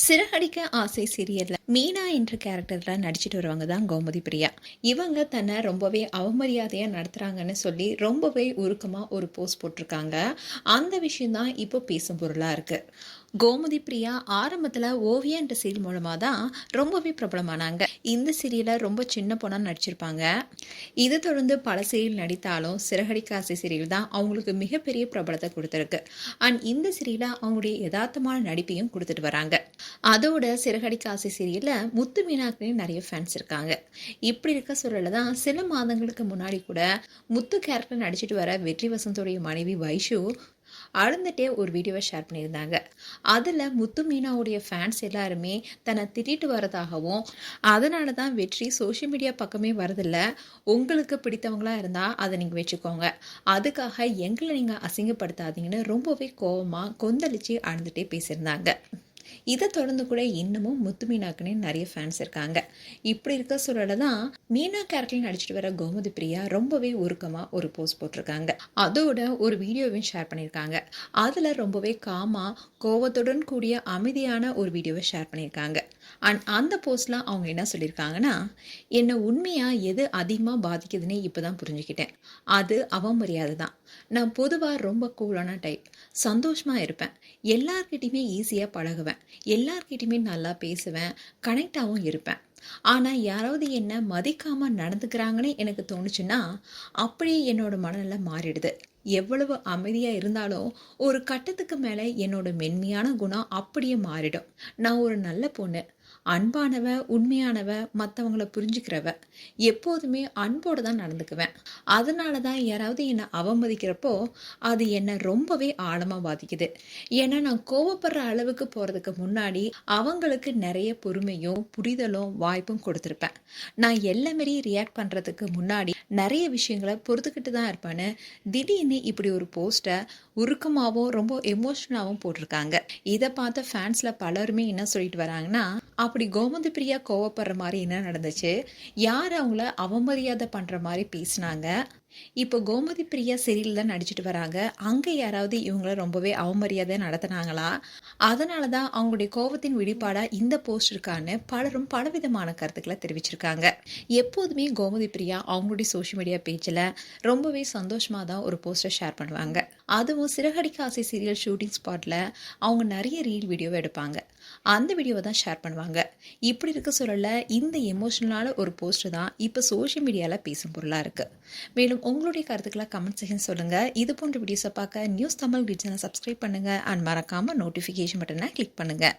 சிறகடிக்க ஆசை சீரியல்ல மீனா என்ற கேரக்டர்ல நடிச்சிட்டு வருவாங்க தான் கோமதி பிரியா. இவங்க தன்னை ரொம்பவே அவமரியாதையா நடத்துறாங்கன்னு சொல்லி ரொம்பவே உருக்கமா ஒரு போஸ்ட் போட்டிருக்காங்க. அந்த விஷயம் தான் இப்போ பேசும் பொருளா இருக்கு. கோமதி பிரியா ஆரம்பத்துல ஓவியா என்ற சீரியல் மூலமா தான் ரொம்பவே பிரபலமானாங்க. இந்த சீரியல ரொம்ப சின்ன பொண்ணா நடிச்சிருப்பாங்க. இதை தொடர்ந்து பல சீரியல் நடித்தாலும் சிறகடிக்க ஆசை சீரியல் தான் அவங்களுக்கு மிகப்பெரிய பிரபலத்தை கொடுத்துருக்கு. அண்ட் இந்த சீரியல அவங்களுடைய யதார்த்தமான நடிப்பையும் கொடுத்துட்டு வராங்க. அதோட சிறகடிக்க ஆசை சீரியல்ல முத்து மீனாக்கு நிறைய ஃபேன்ஸ் இருக்காங்க. இப்படி இருக்க சூழல்ல தான் சில மாதங்களுக்கு முன்னாடி கூட முத்து கேரக்டர் நடிச்சிட்டு வர வெற்றி வசந்தோடைய மனைவி வைஷு அழுந்துட்டே ஒரு வீடியோவை ஷேர் பண்ணியிருந்தாங்க. அதில் முத்து மீனாவுடைய ஃபேன்ஸ் எல்லாருமே தன்னை திட்டிட்டு வரதாகவும், அதனால தான் வெற்றி சோஷியல் மீடியா பக்கமே வரதில்ல, உங்களுக்கு பிடித்தவங்களா இருந்தால் அதை நீங்கள் வச்சுக்கோங்க, அதுக்காக எங்களை நீங்கள் அசிங்கப்படுத்தாதீங்கன்னு ரொம்பவே கோவமாக கொந்தளிச்சு அழுந்துட்டே பேசியிருந்தாங்க. இதை தொடர்ந்து கூட இன்னமும் முத்து மீனாக்குன்னு நிறைய ஃபேன்ஸ் இருக்காங்க. இப்படி இருக்க சூழல தான் மீனா கேரக்டர் நடிச்சிட்டு வர கோமதி பிரியா ரொம்பவே உருக்கமா ஒரு போஸ்ட் போட்டிருக்காங்க. அதோட ஒரு வீடியோவையும் ஷேர் பண்ணியிருக்காங்க. அதில் ரொம்பவே காமா கோவத்துடன் கூடிய அமைதியான ஒரு வீடியோவை ஷேர் பண்ணியிருக்காங்க. அண்ட் அந்த போஸ்ட்லாம் அவங்க என்ன சொல்லியிருக்காங்கன்னா, என்னை உண்மையாக எது அதிகமாக பாதிக்குதுன்னு இப்போ தான் புரிஞ்சுக்கிட்டேன். அது அவமரியாதை தான். நான் பொதுவாக ரொம்ப கூலான டைப், சந்தோஷமாக இருப்பேன், எல்லார்கிட்டையுமே ஈஸியாக பழகுவேன், எல்லார்கிட்டையுமே நல்லா பேசுவேன், கனெக்டாகவும் இருப்பேன். ஆனால் யாராவது என்னை மதிக்காமல் நடந்துக்கிறாங்கன்னு எனக்கு தோணுச்சுன்னா அப்படியே என்னோட மனநிலை மாறிடுது. எவ்வளவு அமைதியாக இருந்தாலும் ஒரு கட்டத்துக்கு மேலே என்னோட மென்மையான குணம் அப்படியே மாறிடும். நான் ஒரு நல்ல பொண்ணு, அன்பானவ, உண்மையானவ, மற்றவங்கள புரிஞ்சுக்கிறவ, எப்போதுமே அன்போடு தான் நடந்துக்குவேன். அதனால தான் யாராவது என்னை அவமதிக்கிறப்போ அது என்னை ரொம்பவே ஆழமாக பாதிக்குது. ஏன்னா நான் கோவப்படுற அளவுக்கு போகிறதுக்கு முன்னாடி அவங்களுக்கு நிறைய பொறுமையும் புரிதலும் வாய்ப்பும் கொடுத்துருப்பேன். நான் எல்லாமே ரியாக்ட் பண்ணுறதுக்கு முன்னாடி நிறைய விஷயங்களை பொறுத்துக்கிட்டு தான் இருப்பேன்னு திடீர்னு இப்படி ஒரு போஸ்ட்டை உருக்கமாகவும் ரொம்ப எமோஷனலாகவும் போட்டிருக்காங்க. இதை பார்த்த ஃபேன்ஸில் பலருமே என்ன சொல்லிட்டு வராங்கன்னா, அப்படி கோமதி பிரியா கோவப்படுற மாதிரி என்ன நடந்துச்சு, யார் அவங்கள அவமரியாதை பண்ணுற மாதிரி பேசினாங்க, இப்போ கோமதி பிரியா சீரியல் தான் நடிச்சிட்டு வராங்க, அங்கே யாராவது இவங்கள ரொம்பவே அவமரியாதை நடத்தினாங்களா, அதனால தான் அவங்களுடைய கோபத்தின் வெளிப்பாடாக இந்த போஸ்ட் இருக்கான்னு பலரும் பலவிதமான கருத்துக்களை தெரிவிச்சிருக்காங்க. எப்போதுமே கோமதி பிரியா அவங்களுடைய சோஷியல் மீடியா பேஜில் ரொம்பவே சந்தோஷமாக தான் ஒரு போஸ்டரை ஷேர் பண்ணுவாங்க. அதுவும் சிறகடிக்க ஆசை சீரியல் ஷூட்டிங் ஸ்பாட்டில் அவங்க நிறைய ரீல் வீடியோவை எடுப்பாங்க. அந்த வீடியோவை தான் ஷேர் பண்ணுவாங்க. இப்படி இருக்க சூழல்ல இந்த எமோஷனலான ஒரு போஸ்ட் தான் இப்போ சோஷியல் மீடியாவில் பேசும் பொருளாக இருக்குது. மேலும் உங்களுடைய கருத்துக்களை கமெண்ட் செக்ஷன் சொல்லுங்கள். இது போன்ற வீடியோஸை பார்க்க நியூஸ் தமிழ் சேனலை சப்ஸ்கிரைப் பண்ணுங்கள். அண்ட் மறக்காமல் நோட்டிஃபிகேஷன் பட்டனை கிளிக் பண்ணுங்கள்.